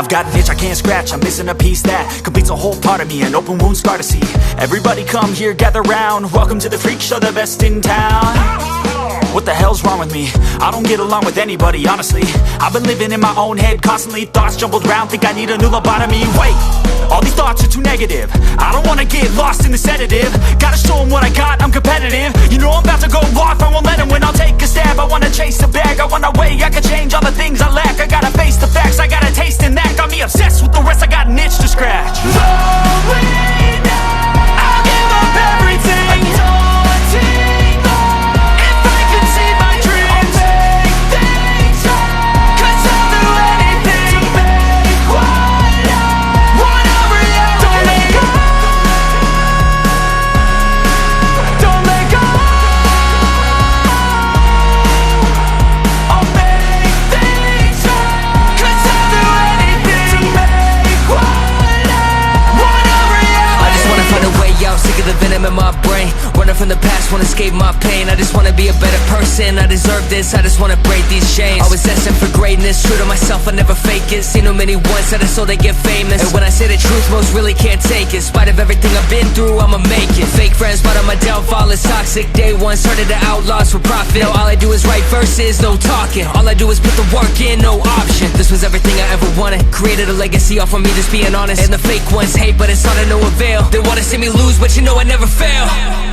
I've got an itch I can't scratch, I'm missing a piece that completes a whole part of me, an open wound scar to see. Everybody come here, gather round, welcome to the freak show, the best in town. What the hell's wrong with me? I don't get along with anybody, honestly. I've been living in my own head constantly, thoughts jumbled round, think I need a new lobotomy. Wait, all these thoughts are too negative, I don't wanna get lost in the sedative. Gotta show them what I got, I'm competitive. You know I'm about to go off, I won't let them win, I'll take a stab. I wanna chase a bag, I wanna weigh, I can change all the things I lack. I gotta face the facts, I got a taste in that. Got me obsessed with the rest, I got an itch to scratch. I'll give up everything. The venom in my brain, running from the past, wanna escape my pain. I just wanna be a better person, I deserve this, I just wanna break these chains. Always destined for greatness, true to myself, I never fake it. Seen too many ones that are so they get famous. And when I say the truth, most really can't take it. In spite of everything I've been through, I'ma make it. Fake friends, but on my downfall is toxic. Day one, started to outlaws for profit. Now all I do is write verses, no talking. All I do is put the work in, no option. This was everything I ever wanted, created a legacy off of me just being honest. And the fake ones hate, but it's all to no avail. They wanna see me lose, but you know I never fail.